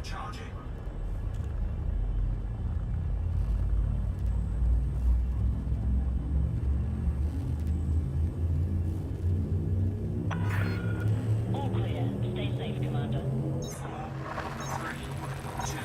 charging. All clear. Stay safe, Commander. 4, 3, 2.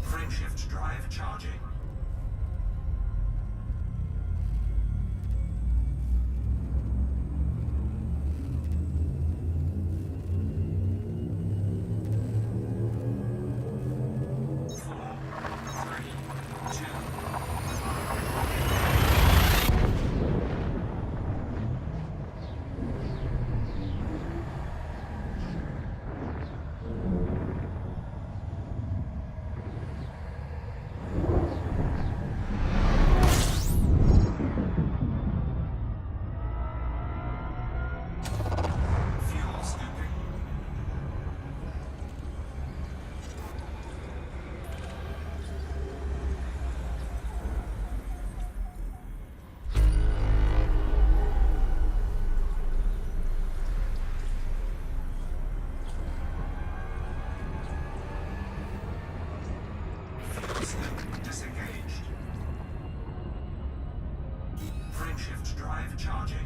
Frameshift drive charging. Fuel scooping. Fuel scoop disengaged. Frameshift drive charging.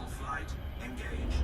Orbital flight engaged.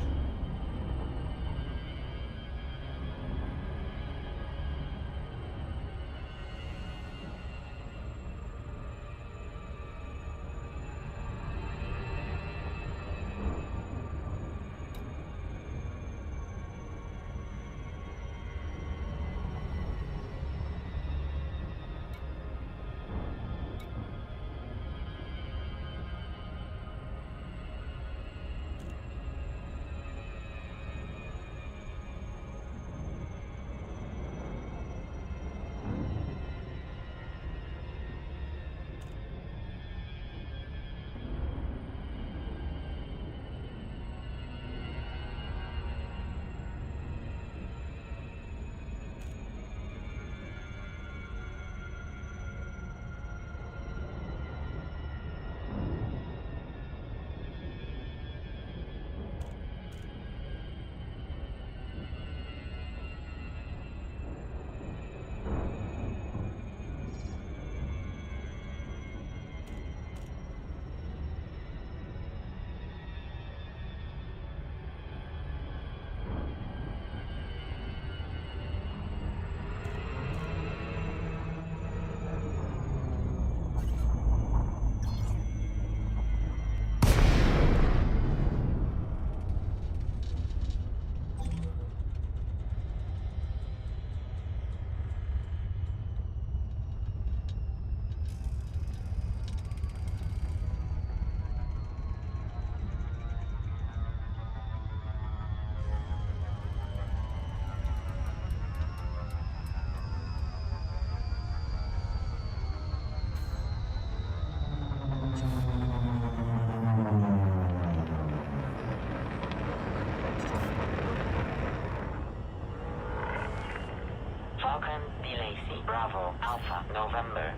Falcon Delacy Bravo Alpha November.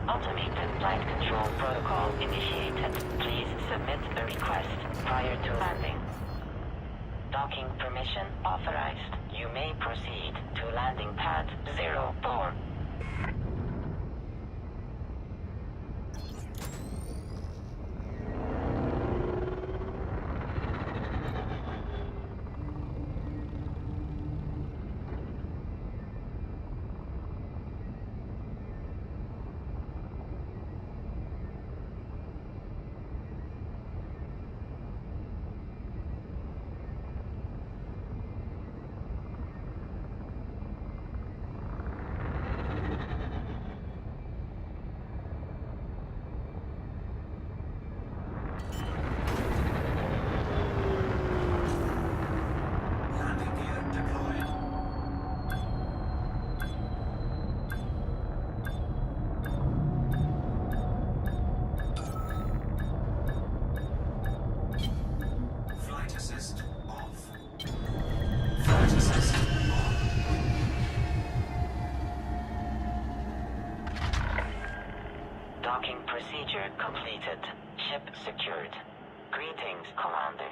Automated flight control protocol initiated. Please submit a request prior to landing. Docking permission authorized. You may proceed to landing pad 04. Landing gear deployed. Flight assist off. Flight assist on. Docking procedure completed. Ship secured. Greetings, Commander.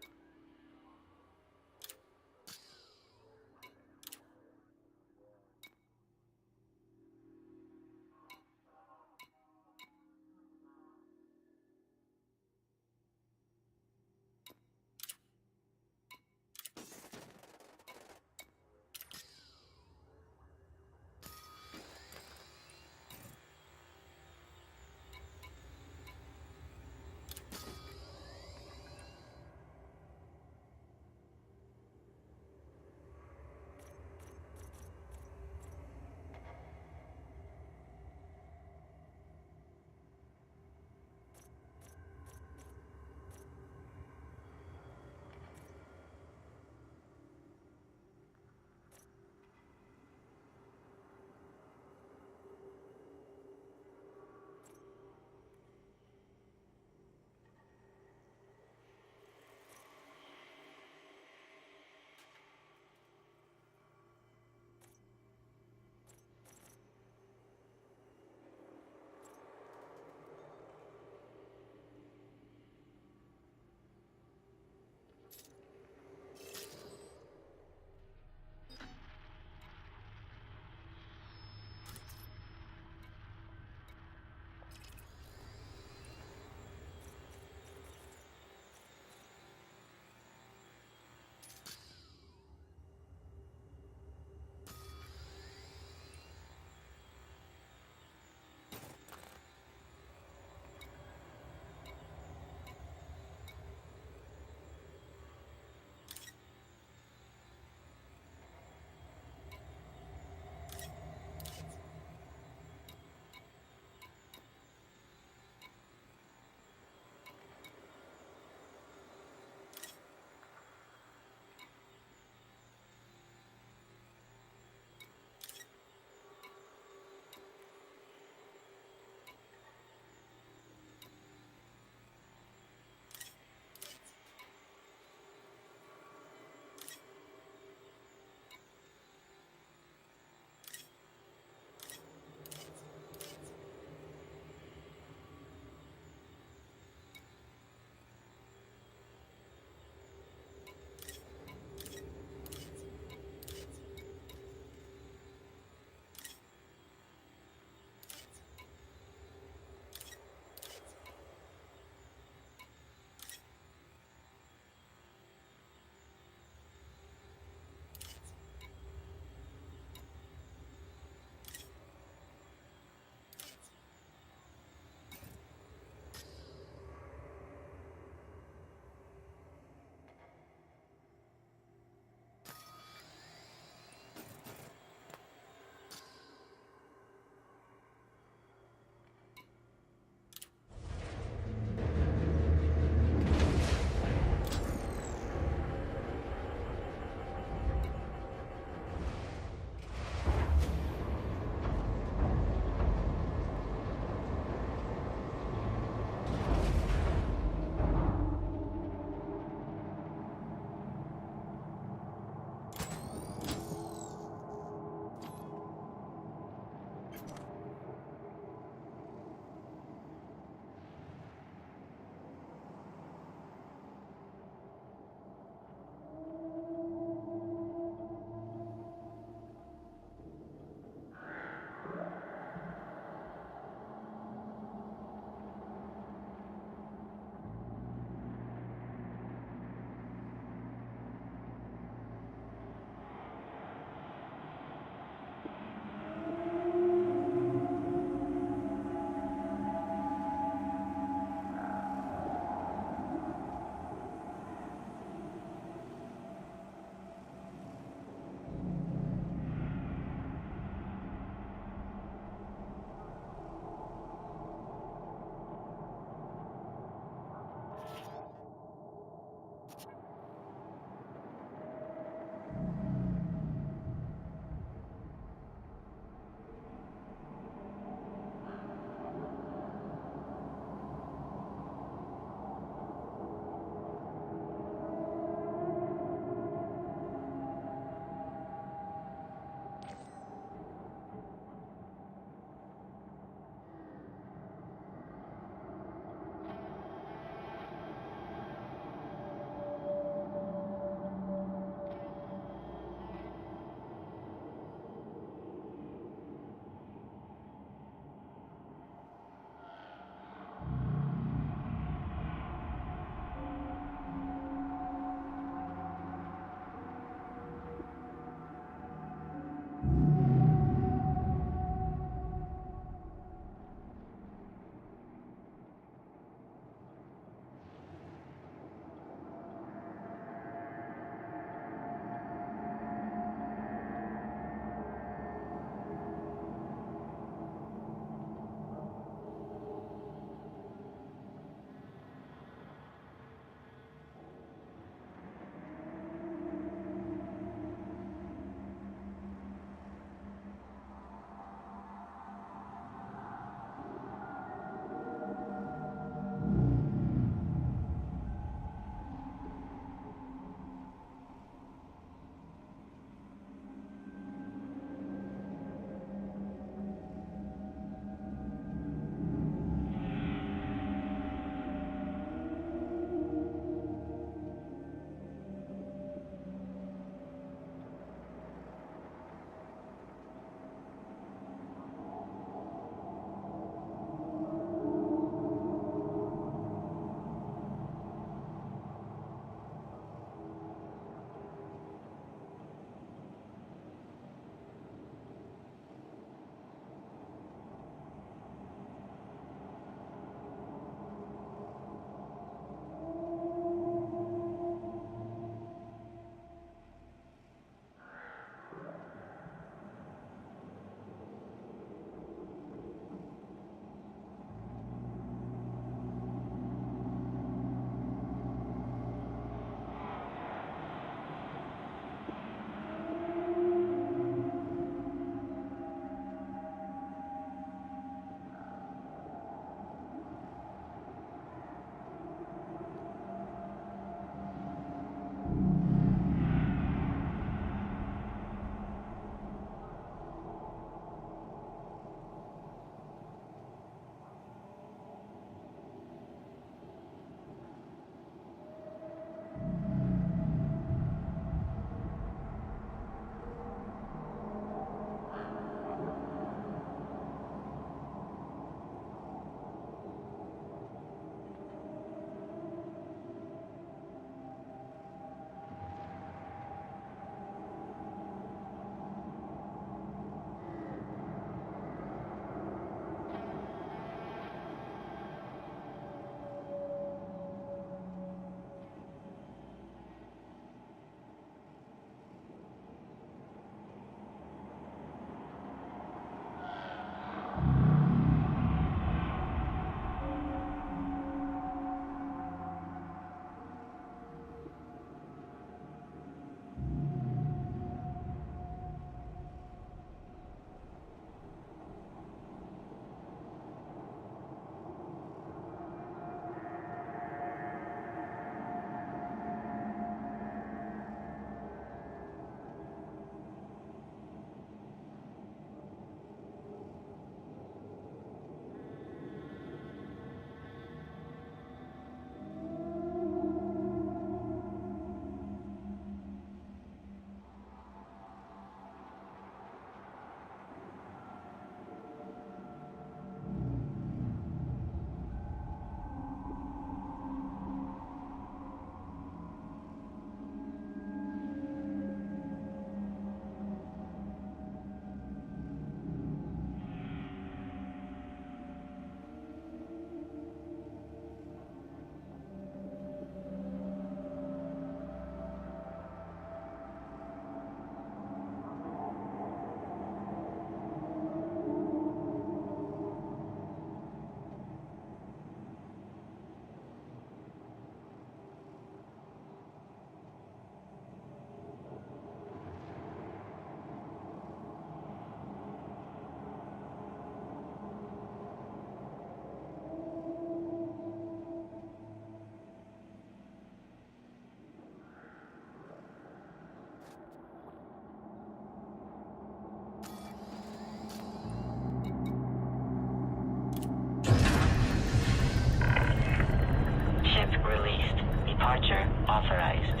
Departure authorized.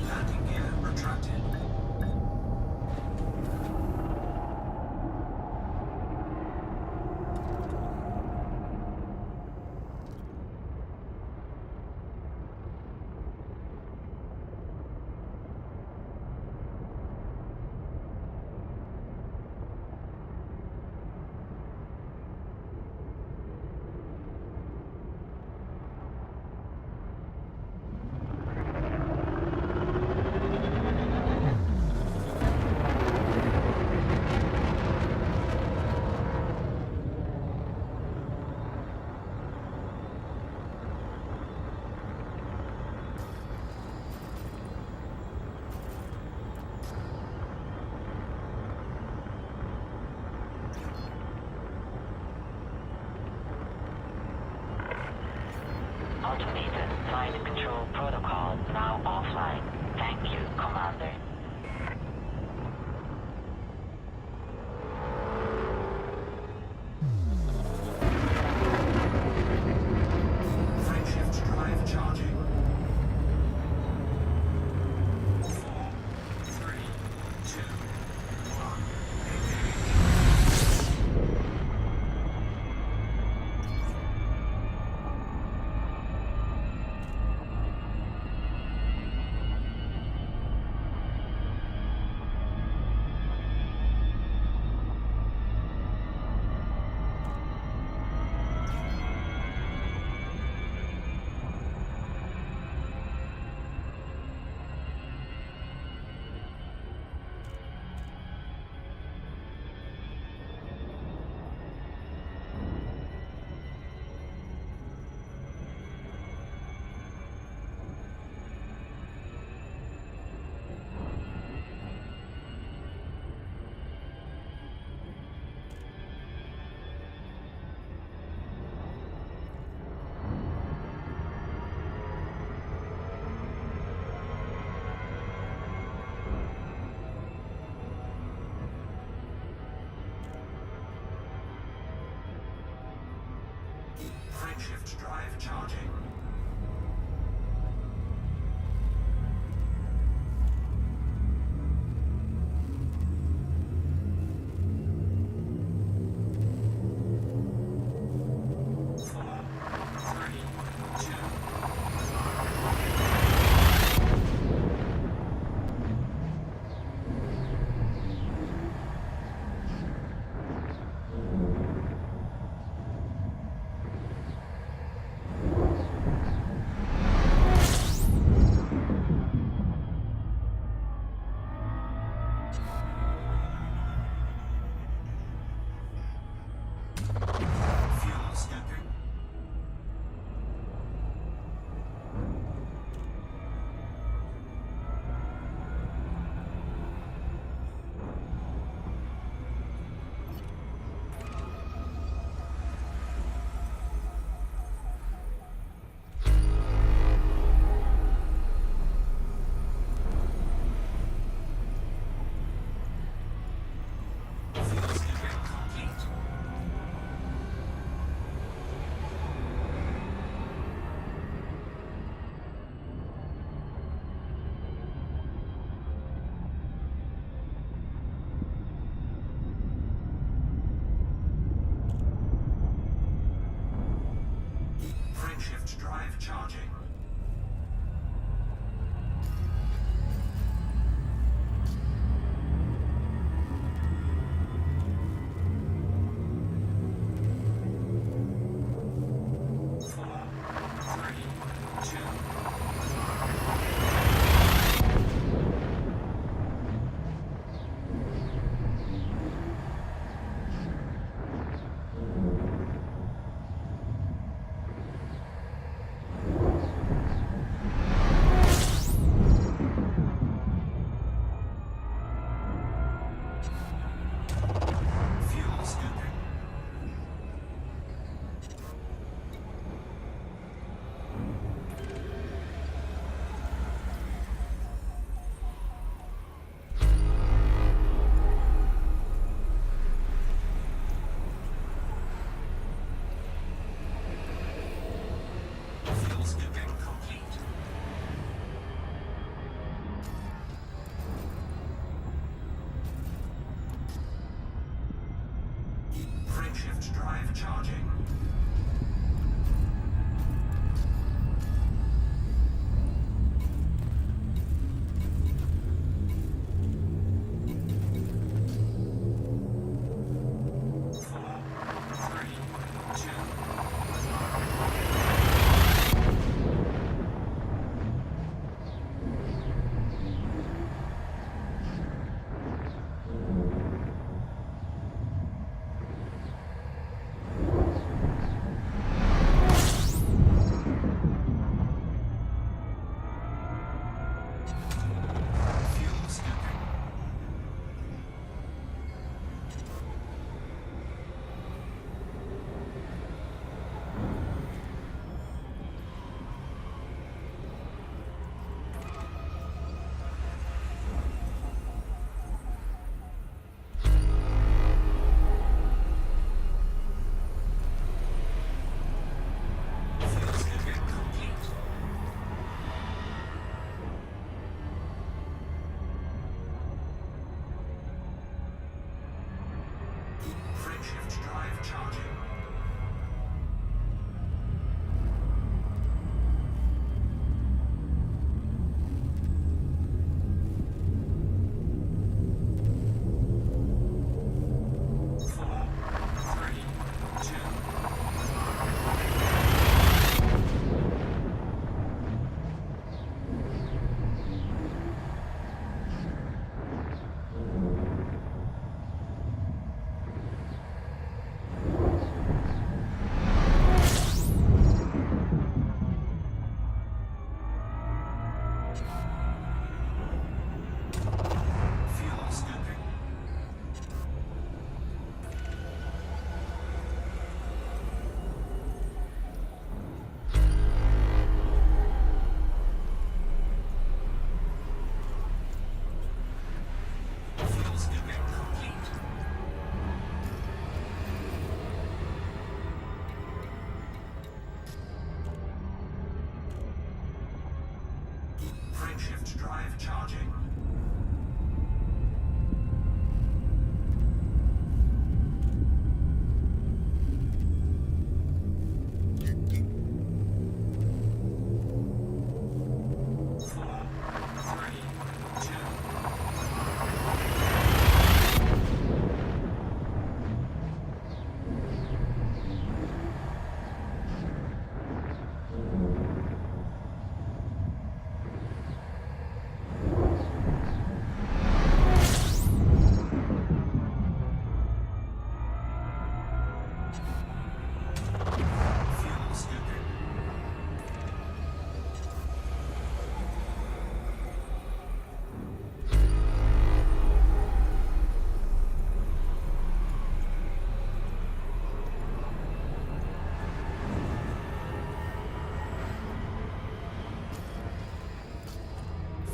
Landing gear retracted. Automated flight control protocol now offline. Thank you, Commander. Frameshift drive charging. 4, 3, 2, 1. Engage. Frameshift drive charging. Fuel stepping. Fuel stepping complete. Frameshift drive charging. Four, three, two, charging. Four, three, two. Fuel scooping. Fuel scooping complete. Frameshift drive charging. Four, three, two. Fuel scooping.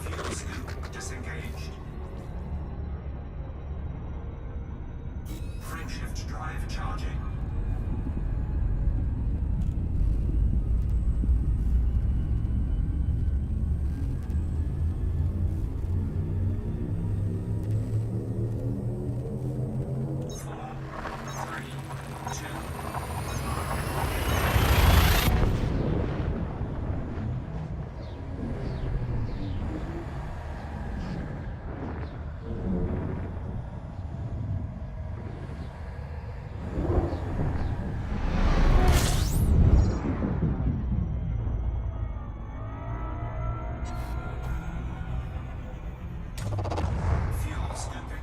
Fuel scoop disengaged. Frameshift drive charging. Four, three, two. Fuel scooping.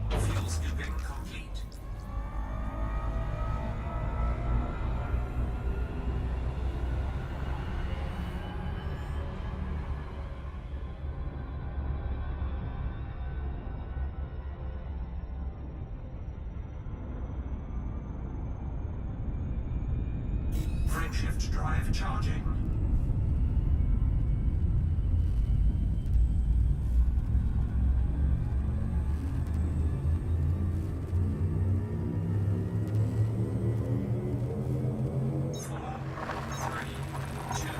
Fuel scooping complete. Frameshift drive charging. Four, three, two.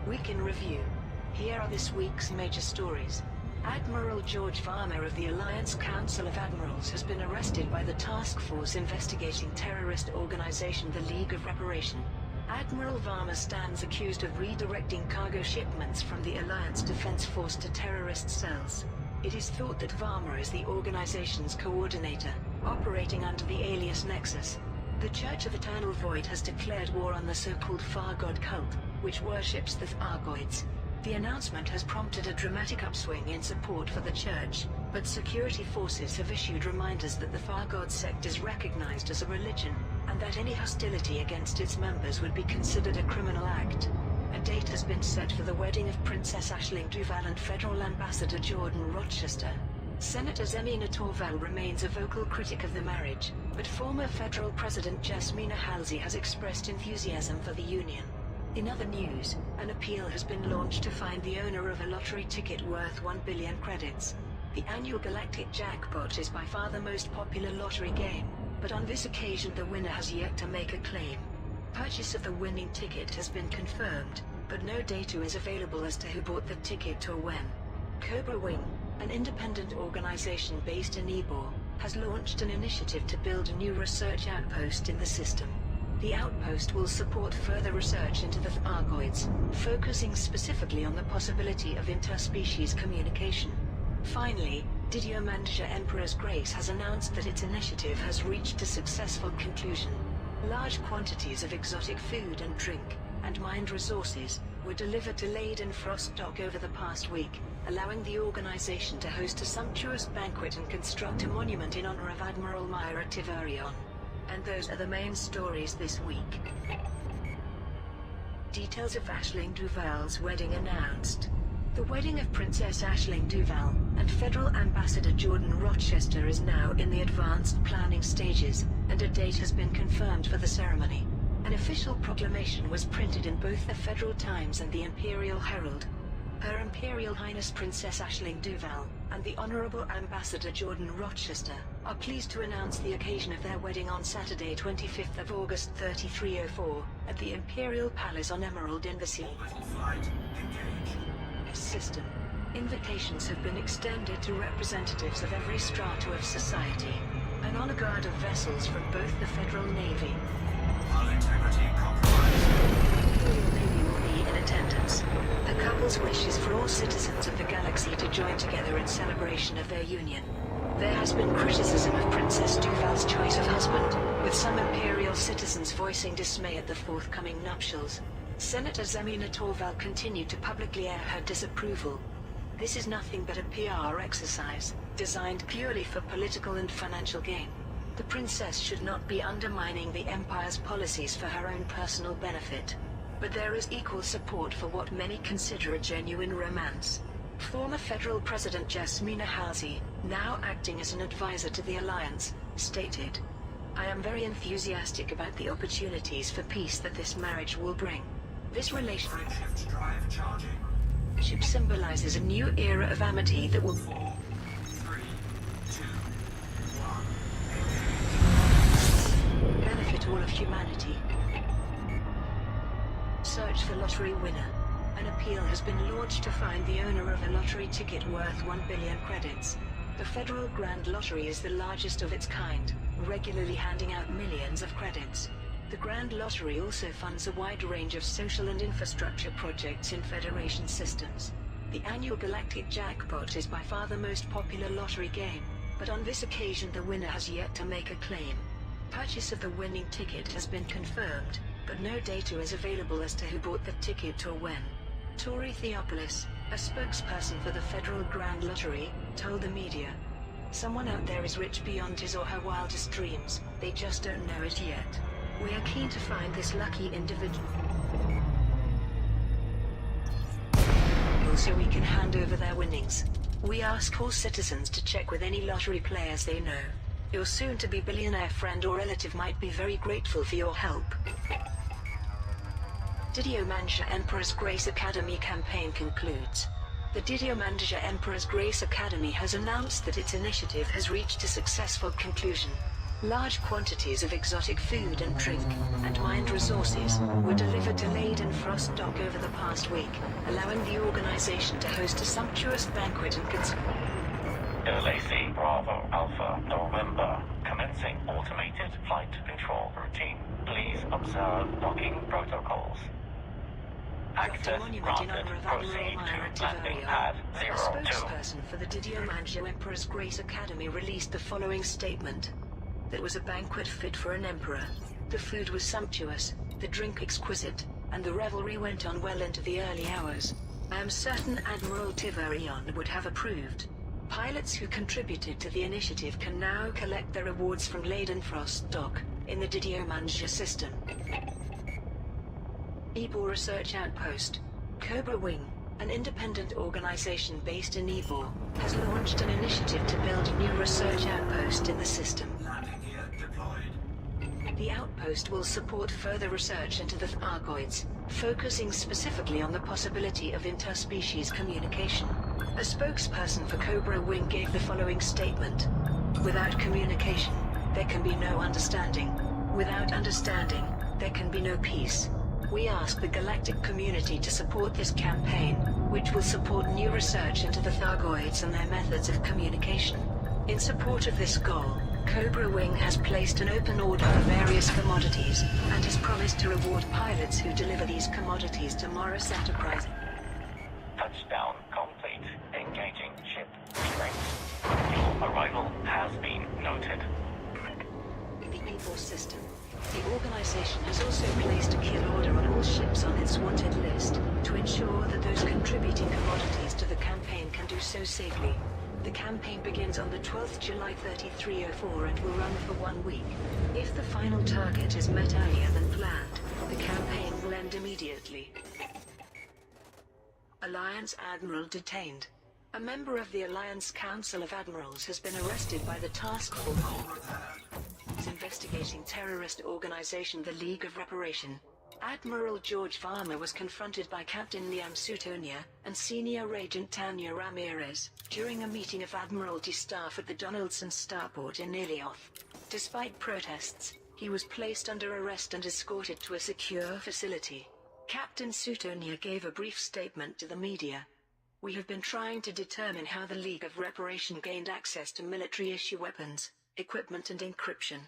Week in Review. Here are this week's major stories. Admiral George Varma of the Alliance Council of Admirals has been arrested by the task force investigating terrorist organization the League of Reparation. Admiral Varma stands accused of redirecting cargo shipments from the Alliance Defense Force to terrorist cells. It is thought that Varma is the organization's coordinator, operating under the alias Nexus. The Church of Eternal Void has declared war on the so-called Far God cult, which worships the Thargoids. The announcement has prompted a dramatic upswing in support for the church, but security forces have issued reminders that the Far God sect is recognized as a religion, and that any hostility against its members would be considered a criminal act. A date has been set for the wedding of Princess Aisling Duval and Federal Ambassador Jordan Rochester. Senator Zemina Torval remains a vocal critic of the marriage, but former federal President Jasmina Halsey has expressed enthusiasm for the union. In other news, an appeal has been launched to find the owner of a lottery ticket worth 1 billion credits. The annual Galactic Jackpot is by far the most popular lottery game, but on this occasion the winner has yet to make a claim. Purchase of the winning ticket has been confirmed, but no data is available as to who bought the ticket or when. Cobra Wing, an independent organization based in Ybor, has launched an initiative to build a new research outpost in the system. The outpost will support further research into the Thargoids, focusing specifically on the possibility of interspecies communication. Finally, Didiomandja Emperor's Grace has announced that its initiative has reached a successful conclusion. Large quantities of exotic food and drink, and mined resources, were delivered to Leiden Frostdock over the past week, allowing the organization to host a sumptuous banquet and construct a monument in honor of Admiral Myra Tiverion. And those are the main stories this week. Details of Aisling Duval's wedding announced. The wedding of Princess Aisling Duval and Federal Ambassador Jordan Rochester is now in the advanced planning stages, and a date has been confirmed for the ceremony. An official proclamation was printed in both the Federal Times and the Imperial Herald. Her Imperial Highness Princess Aisling Duval and the Honorable Ambassador Jordan Rochester are pleased to announce the occasion of their wedding on Saturday 25th of August 3304 at the Imperial Palace on Emerald Embassy Orbital flight engaged. System. Invitations have been extended to representatives of every strata of society. An honor guard of vessels from both the Federal Navy. Hull integrity compromised. Imperial Navy will be in attendance. The couple's wish is for all citizens of the galaxy to join together in celebration of their union. There has been criticism of Princess Duval's choice of husband, with some Imperial citizens voicing dismay at the forthcoming nuptials. Senator Zemina Torval continued to publicly air her disapproval. This is nothing but a PR exercise, designed purely for political and financial gain. The princess should not be undermining the Empire's policies for her own personal benefit. But there is equal support for what many consider a genuine romance. Former Federal President Jasmina Halsey, now acting as an advisor to the Alliance, stated, "I am very enthusiastic about the opportunities for peace that this marriage will bring. This relationship Redshift drive charging. symbolizes a new era of amity that will 4, 3, 2, 1. benefit all of humanity." Search for lottery winner. An appeal has been launched to find the owner of a lottery ticket worth 1 billion credits. The Federal Grand Lottery is the largest of its kind, regularly handing out millions of credits. The Grand Lottery also funds a wide range of social and infrastructure projects in Federation systems. The annual Galactic Jackpot is by far the most popular lottery game, but on this occasion the winner has yet to make a claim. Purchase of the winning ticket has been confirmed, but no data is available as to who bought the ticket or when. Tori Theopolis, a spokesperson for the Federal Grand Lottery, told the media, "Someone out there is rich beyond his or her wildest dreams, they just don't know it yet. We are keen to find this lucky individual so we can hand over their winnings. We ask all citizens to check with any lottery players they know. Your soon-to-be billionaire friend or relative might be very grateful for your help." Didiomandja Emperor's Grace Academy campaign concludes. The Didiomandja Emperor's Grace Academy has announced that its initiative has reached a successful conclusion. Large quantities of exotic food and drink, and mined resources, were delivered to Leiden Frost Dock over the past week, allowing the organization to host a sumptuous banquet and LAC Bravo Alpha November, commencing automated flight control routine. Please observe docking protocols. Access granted. Proceed to landing pad A 02. spokesperson for the Didier Manjo Emperor's Grace Academy released the following statement. That was a banquet fit for an emperor. The food was sumptuous, the drink exquisite, and the revelry went on well into the early hours. I am certain Admiral Tiverion would have approved. Pilots who contributed to the initiative can now collect their rewards from Leiden Frost Dock in the Didier Manjo system. Ebor Research Outpost. Cobra Wing, an independent organization based in Ebor, has launched an initiative to build a new research outpost in the system. Landing gear deployed. The outpost will support further research into the Thargoids, focusing specifically on the possibility of interspecies communication. A spokesperson for Cobra Wing gave the following statement. Without communication, there can be no understanding. Without understanding, there can be no peace. We ask the galactic community to support this campaign, which will support new research into the Thargoids and their methods of communication. In support of this goal, Cobra Wing has placed an open order for various commodities, and has promised to reward pilots who deliver these commodities to Morris Enterprise. Touchdown complete. Engaging ship strength. Your arrival has been noted. The Ebor system. The organization has also placed a kill order on all ships on its wanted list, to ensure that those contributing commodities to the campaign can do so safely. The campaign begins on the 12th July 3304 and will run for 1 week. If the final target is met earlier than planned, the campaign will end immediately. Alliance Admiral detained. A member of the Alliance Council of Admirals has been arrested by the task force investigating terrorist organization the League of Reparation. Admiral George Varma was confronted by Captain Liam Sutonia and Senior Agent Tanya Ramirez during a meeting of Admiralty staff at the Donaldson Starport in Ilioth. Despite protests, he was placed under arrest and escorted to a secure facility. Captain Sutonia gave a brief statement to the media. We have been trying to determine how the League of Reparation gained access to military-issue weapons, equipment and encryption.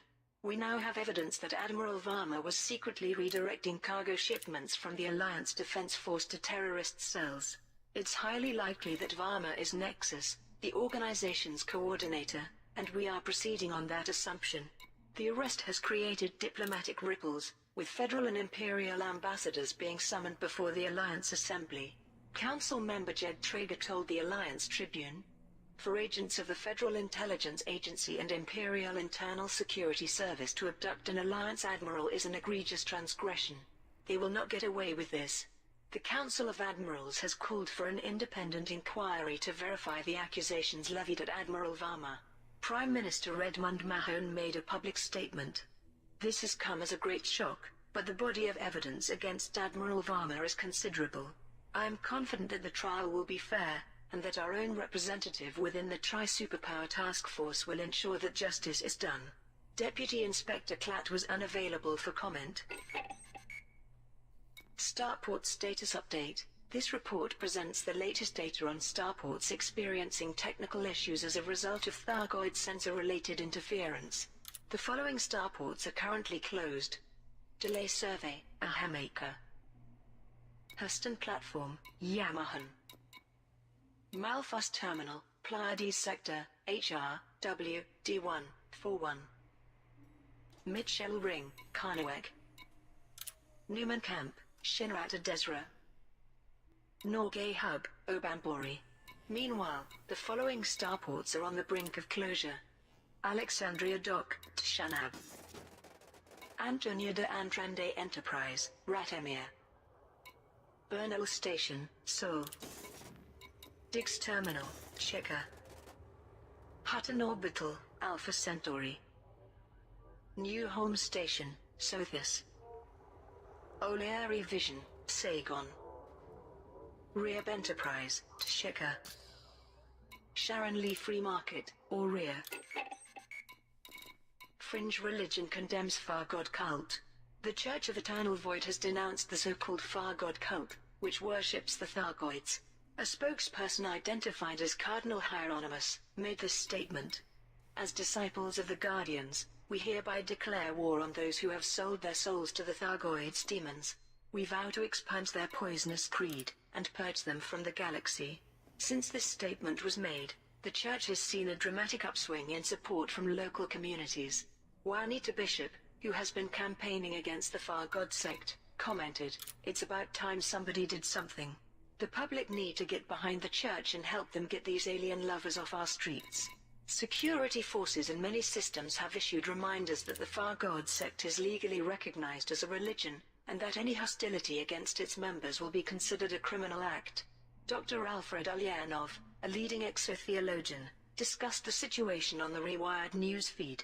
We now have evidence that Admiral Varma was secretly redirecting cargo shipments from the Alliance Defense Force to terrorist cells. It's highly likely that Varma is Nexus, the organization's coordinator, and we are proceeding on that assumption. The arrest has created diplomatic ripples, with federal and imperial ambassadors being summoned before the Alliance Assembly. Council member Jed Traeger told the Alliance Tribune, for agents of the Federal Intelligence Agency and Imperial Internal Security Service to abduct an Alliance Admiral is an egregious transgression. They will not get away with this. The Council of Admirals has called for an independent inquiry to verify the accusations levied at Admiral Varma. Prime Minister Edmund Mahone made a public statement. This has come as a great shock, but the body of evidence against Admiral Varma is considerable. I am confident that the trial will be fair, and that our own representative within the Tri-Superpower Task Force will ensure that justice is done. Deputy Inspector Klatt was unavailable for comment. Starport Status Update. This report presents the latest data on starports experiencing technical issues as a result of Thargoid sensor-related interference. The following starports are currently closed. Delay Survey, Ahamaka. Huston Platform, Yamahan. Malfast Terminal, Pleiades Sector, HRW, D1, 41. Mitchell Ring, Carnawack. Newman Camp, Shinrata Desra. Norgay Hub, Obambori. Meanwhile, the following starports are on the brink of closure. Alexandria Dock, Tshanab. Antonia de Andrade Enterprise, Ratemir. Bernal Station, Seoul. Diggs Terminal, Cheka. Hutton Orbital, Alpha Centauri. New Home Station, Sothis. Oleari Vision, Saigon. Reab Enterprise, Cheka. Sharon Lee Free Market, Aurea. fringe religion condemns Far God cult. The Church of Eternal Void has denounced the so-called Far God cult, which worships the Thargoids. A spokesperson identified as Cardinal Hieronymus made this statement. As disciples of the Guardians, we hereby declare war on those who have sold their souls to the Thargoids demons. We vow to expunge their poisonous creed, and purge them from the galaxy. Since this statement was made, the Church has seen a dramatic upswing in support from local communities. Juanita Bishop, who has been campaigning against the Far God sect, commented, "It's about time somebody did something. The public need to get behind the Church and help them get these alien lovers off our streets." Security forces in many systems have issued reminders that the Far God sect is legally recognized as a religion, and that any hostility against its members will be considered a criminal act. Dr. Alfred Ulyanov, a leading exotheologian, discussed the situation on the Rewired news feed.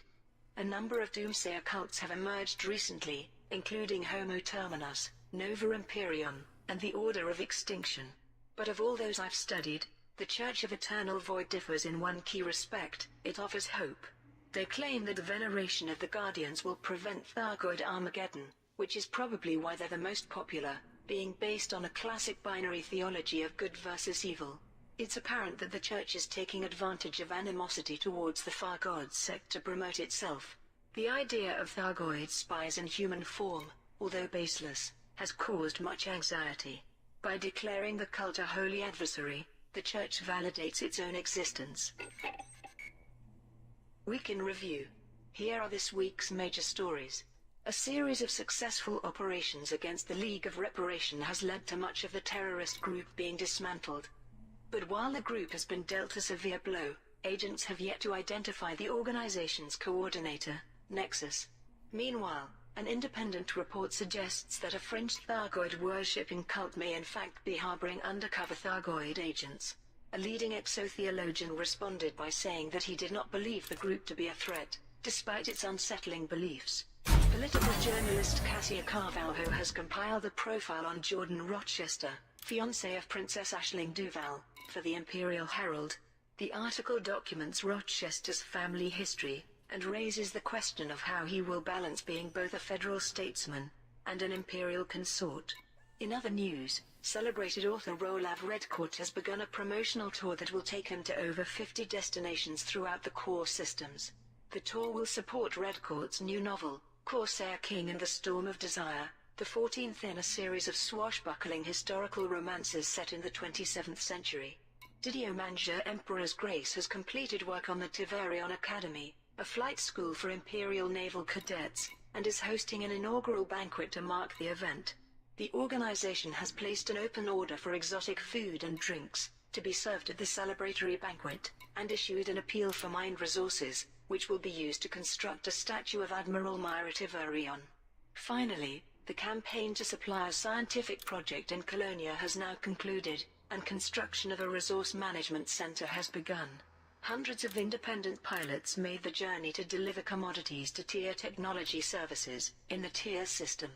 A number of doomsayer cults have emerged recently, including Homo Terminus, Nova Imperium, and the Order of Extinction. But of all those I've studied, the Church of Eternal Void differs in one key respect: it offers hope. They claim that the veneration of the Guardians will prevent Thargoid Armageddon, which is probably why they're the most popular, being based on a classic binary theology of good versus evil. It's apparent that the Church is taking advantage of animosity towards the Far God sect to promote itself. The idea of Thargoid spies in human form, although baseless, has caused much anxiety. By declaring the cult a holy adversary, the Church validates its own existence. Week in Review. Here are this week's major stories. A series of successful operations against the League of Reparation has led to much of the terrorist group being dismantled. But while the group has been dealt a severe blow, agents have yet to identify the organization's coordinator, Nexus. Meanwhile, an independent report suggests that a French Thargoid worshipping cult may in fact be harboring undercover Thargoid agents. A leading exotheologian responded by saying that he did not believe the group to be a threat, despite its unsettling beliefs. Political journalist Cassia Carvalho has compiled a profile on Jordan Rochester, fiancé of Princess Aisling Duval, for the Imperial Herald. The article documents Rochester's family history, and raises the question of how he will balance being both a federal statesman and an imperial consort. In other news, celebrated author Rolav Redcourt has begun a promotional tour that will take him to over 50 destinations throughout the core systems. The tour will support Redcourt's new novel, Corsair King and the Storm of Desire, the 14th in a series of swashbuckling historical romances set in the 27th century. Didier Manger Emperor's Grace has completed work on the Tiverion Academy, a flight school for Imperial Naval Cadets, and is hosting an inaugural banquet to mark the event. The organization has placed an open order for exotic food and drinks to be served at the celebratory banquet, and issued an appeal for mined resources, which will be used to construct a statue of Admiral Myra Tiverion. Finally, the campaign to supply a scientific project in Colonia has now concluded, and construction of a resource management center has begun. Hundreds of independent pilots made the journey to deliver commodities to Tier Technology Services in the Tier system.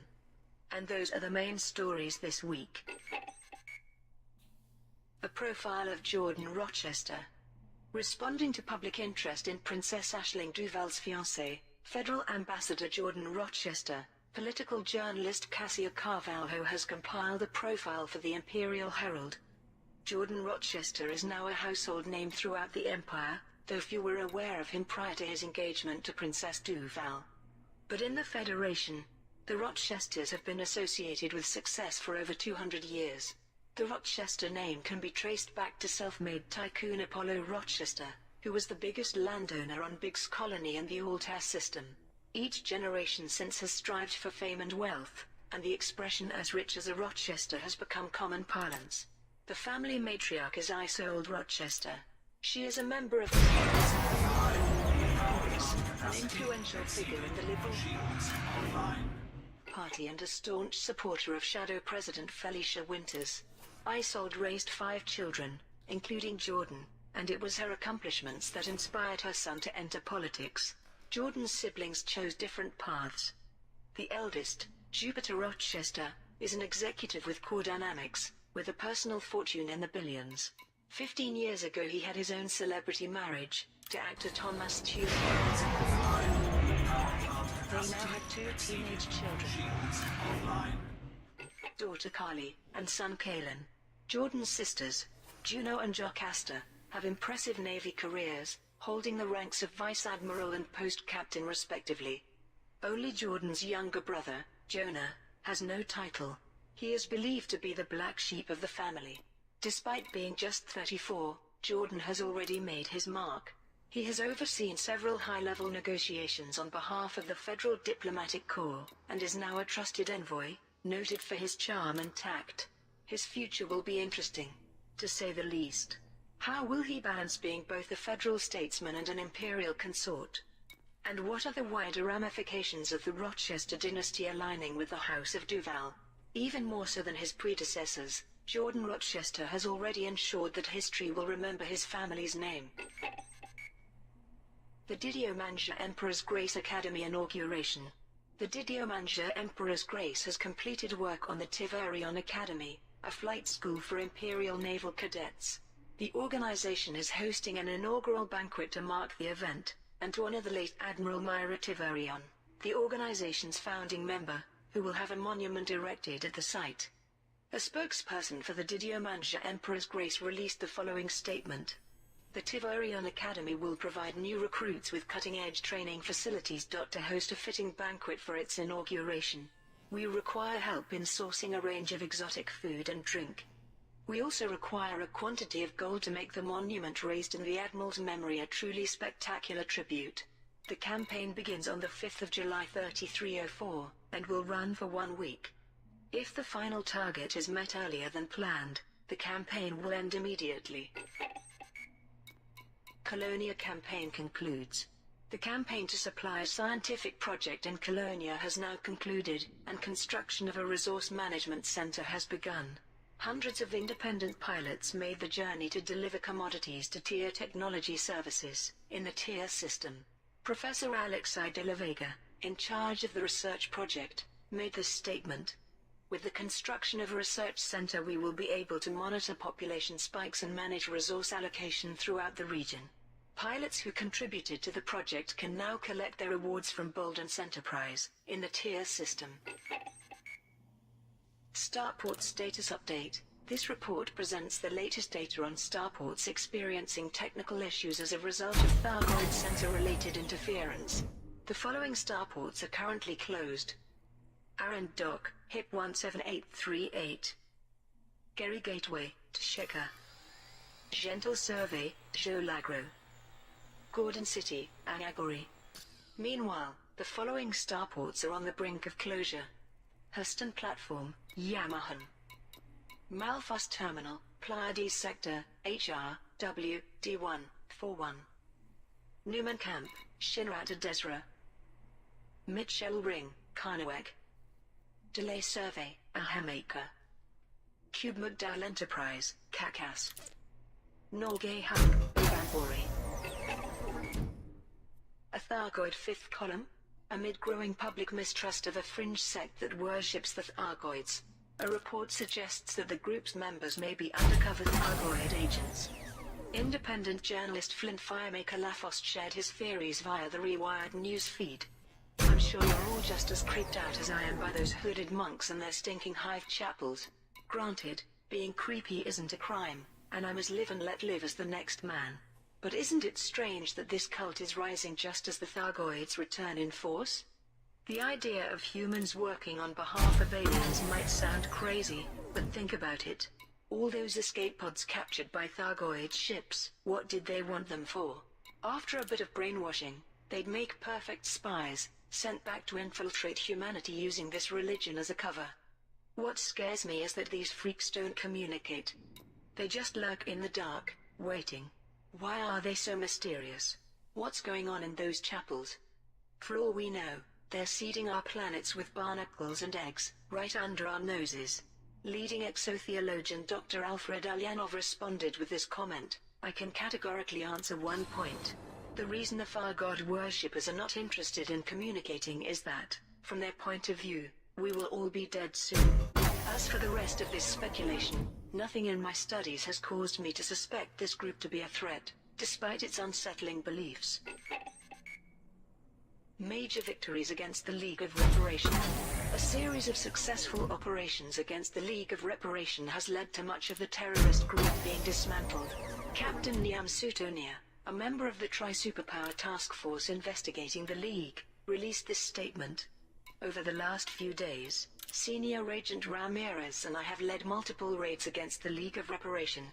And those are the main stories this week. A profile of Jordan Rochester. Responding to public interest in Princess Aisling Duval's fiancé, Federal Ambassador Jordan Rochester, political journalist Cassia Carvalho has compiled a profile for the Imperial Herald. Jordan Rochester is now a household name throughout the Empire, though few were aware of him prior to his engagement to Princess Duval. But in the Federation, the Rochesters have been associated with success for over 200 years. The Rochester name can be traced back to self-made tycoon Apollo Rochester, who was the biggest landowner on Biggs Colony and the Altair system. Each generation since has strived for fame and wealth, and the expression "as rich as a Rochester" has become common parlance. The family matriarch is Isolde Rochester. She is a member of the Congress, an influential figure in the Liberal Party and a staunch supporter of Shadow President Felicia Winters. Isolde raised 5 children, including Jordan, and it was her accomplishments that inspired her son to enter politics. Jordan's siblings chose different paths. The eldest, Jupiter Rochester, is an executive with Core Dynamics, with a personal fortune in the billions. 15 years ago he had his own celebrity marriage, to actor Thomas Tuchel. They now had two teenage children, Shields online. daughter Carly and son Kalen. Jordan's sisters, Juno and Jocasta, have impressive Navy careers, holding the ranks of Vice Admiral and Post Captain respectively. Only Jordan's younger brother, Jonah, has no title. He is believed to be the black sheep of the family. Despite being just 34, Jordan has already made his mark. He has overseen several high-level negotiations on behalf of the Federal Diplomatic Corps, and is now a trusted envoy, noted for his charm and tact. His future will be interesting, to say the least. How will he balance being both a federal statesman and an imperial consort? And what are the wider ramifications of the Rochester dynasty aligning with the House of Duval? Even more so than his predecessors, Jordan Rochester has already ensured that history will remember his family's name. The Didiomanja Emperor's Grace Academy inauguration. The Didiomanja Emperor's Grace has completed work on the Tiverion Academy, a flight school for Imperial Naval Cadets. The organization is hosting an inaugural banquet to mark the event, and to honor the late Admiral Myra Tiverion, the organization's founding member, who will have a monument erected at the site. A spokesperson for the Didiomanja Emperor's Grace released the following statement. The Tiverion Academy will provide new recruits with cutting-edge training facilities. To host a fitting banquet for its inauguration, we require help in sourcing a range of exotic food and drink. We also require a quantity of gold to make the monument raised in the Admiral's memory a truly spectacular tribute. The campaign begins on the 5th of July 3304, and will run for 1 week. If the final target is met earlier than planned, the campaign will end immediately. Colonia campaign concludes. The campaign to supply a scientific project in Colonia has now concluded, and construction of a resource management center has begun. Hundreds of independent pilots made the journey to deliver commodities to TIR Technology Services, in the TIR system. Professor Alexei de la Vega, in charge of the research project, made this statement. With the construction of a research center, we will be able to monitor population spikes and manage resource allocation throughout the region. Pilots who contributed to the project can now collect their rewards from Bolden's Enterprise, in the TIR system. Starport Status Update. This report presents the latest data on starports experiencing technical issues as a result of Thargoid sensor-related interference. The following starports are currently closed. Arend Dock, HIP 17838. Gary Gateway, Tasheka. Gentle Survey, Jolagro. Gordon City, Anagori. Meanwhile, the following starports are on the brink of closure. Hurston Platform, Yamahan. Malfast Terminal, Pleiades Sector, HR, W, D1, 41. Newman Camp, Shinrata Desra. Mitchell Ring, Carnaweg. Delay Survey, Ahamaka. Cube Mugdal Enterprise, Kakas. Norgay Hub, Bambori. A Thargoid fifth column? Amid growing public mistrust of a fringe sect that worships the Thargoids, a report suggests that the group's members may be undercover Thargoid agents. Independent journalist Flint Firemaker Lafosse shared his theories via the Rewired news feed. I'm sure you're all just as creeped out as I am by those hooded monks and their stinking hive chapels. Granted, being creepy isn't a crime, and I'm as live and let live as the next man. But isn't it strange that this cult is rising just as the Thargoids return in force? The idea of humans working on behalf of aliens might sound crazy, but think about it. All those escape pods captured by Thargoid ships, what did they want them for? After a bit of brainwashing, they'd make perfect spies, sent back to infiltrate humanity using this religion as a cover. What scares me is that these freaks don't communicate. They just lurk in the dark, waiting. Why are they so mysterious? What's going on in those chapels? For all we know, they're seeding our planets with barnacles and eggs, right under our noses. Leading exotheologian Dr. Alfred Alyanov responded with this comment. I can categorically answer one point. The reason the Thargod worshippers are not interested in communicating is that, from their point of view, we will all be dead soon. As for the rest of this speculation, nothing in my studies has caused me to suspect this group to be a threat, despite its unsettling beliefs. Major victories against the League of Reparation. A series of successful operations against the League of Reparation has led to much of the terrorist group being dismantled. Captain Liam Sutonia, a member of the Tri-Superpower Task Force investigating the League, released this statement. Over the last few days, Senior Agent Ramirez and I have led multiple raids against the League of Reparation.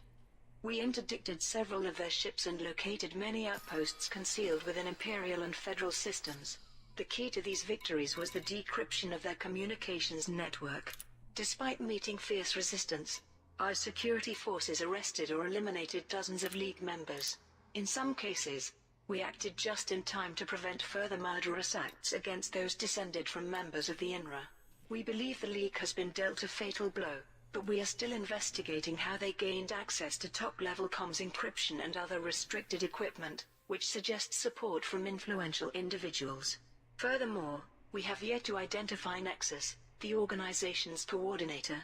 We interdicted several of their ships and located many outposts concealed within Imperial and Federal systems. The key to these victories was the decryption of their communications network. Despite meeting fierce resistance, our security forces arrested or eliminated dozens of League members. In some cases, we acted just in time to prevent further murderous acts against those descended from members of the INRA. We believe the League has been dealt a fatal blow, but we are still investigating how they gained access to top-level comms encryption and other restricted equipment, which suggests support from influential individuals. Furthermore, we have yet to identify Nexus, the organization's coordinator.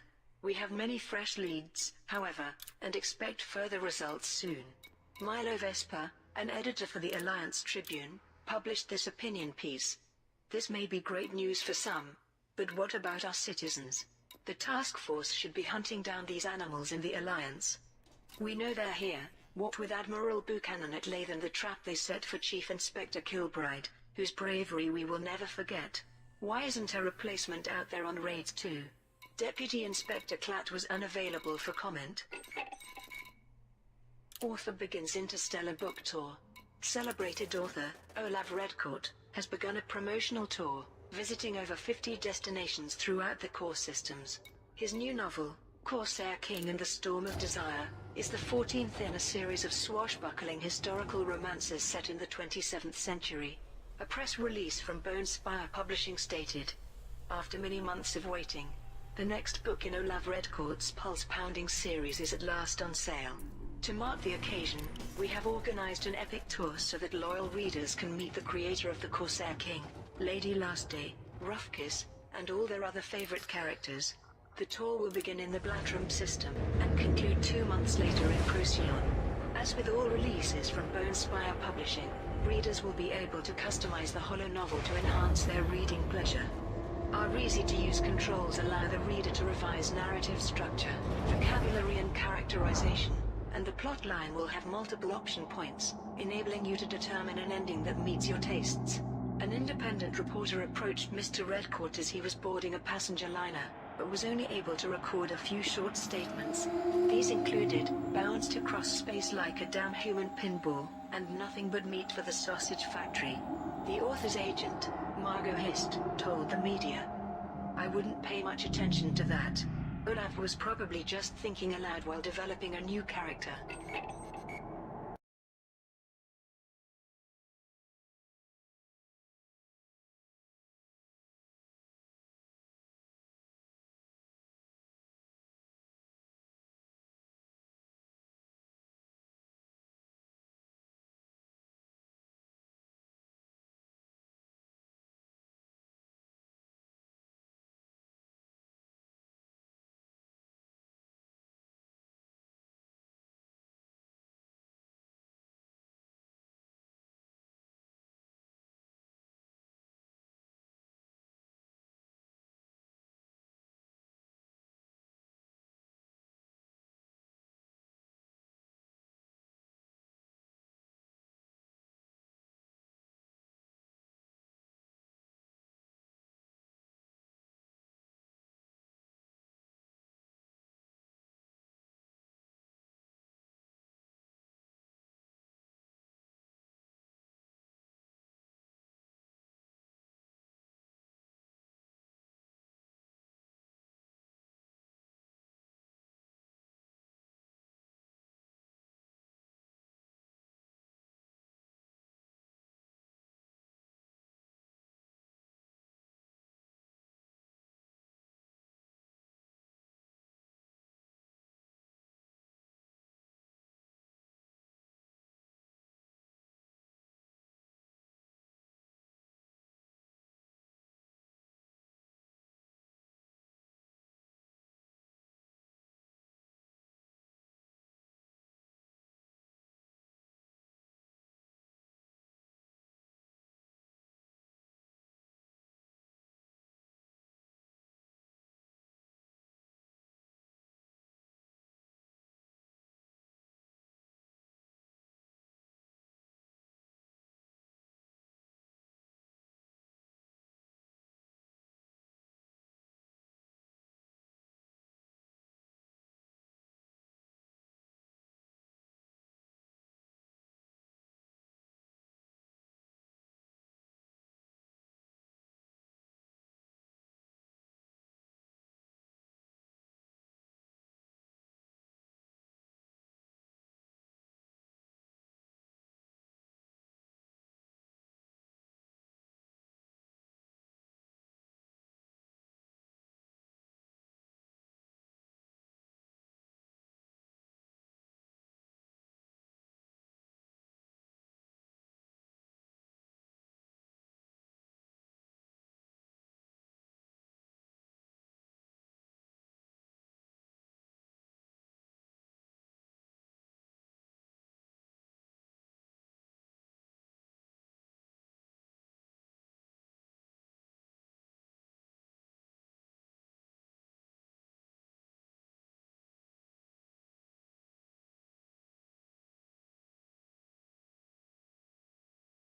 We have many fresh leads, however, and expect further results soon. Milo Vesper, an editor for the Alliance Tribune, published this opinion piece. This may be great news for some, but what about our citizens? The task force should be hunting down these animals in the Alliance. We know they're here, what with Admiral Buchanan at Lathe and the trap they set for Chief Inspector Kilbride, whose bravery we will never forget. Why isn't a replacement out there on raids too? Deputy Inspector Klatt was unavailable for comment. Author begins interstellar book tour. Celebrated author, Olav Redcourt, has begun a promotional tour, visiting over 50 destinations throughout the core systems. His new novel, Corsair King and the Storm of Desire, is the 14th in a series of swashbuckling historical romances set in the 27th century. A press release from Bone Spire Publishing stated, "After many months of waiting, the next book in Olav Redcourt's pulse-pounding series is at last on sale. To mark the occasion, we have organized an epic tour so that loyal readers can meet the creator of the Corsair King, Lady Lastday, Roughkiss, and all their other favorite characters. The tour will begin in the Blatrum system, and conclude 2 months later in Procyon. As with all releases from Bone Spire Publishing, readers will be able to customize the holo novel to enhance their reading pleasure. Our easy-to-use controls allow the reader to revise narrative structure, vocabulary and characterization, and the plot line will have multiple option points, enabling you to determine an ending that meets your tastes." An independent reporter approached Mr. Redcourt as he was boarding a passenger liner, but was only able to record a few short statements. These included, "Bounced across space like a damn human pinball, and nothing but meat for the sausage factory." The author's agent, Margot Hist, told the media, "I wouldn't pay much attention to that. Olav was probably just thinking aloud while developing a new character."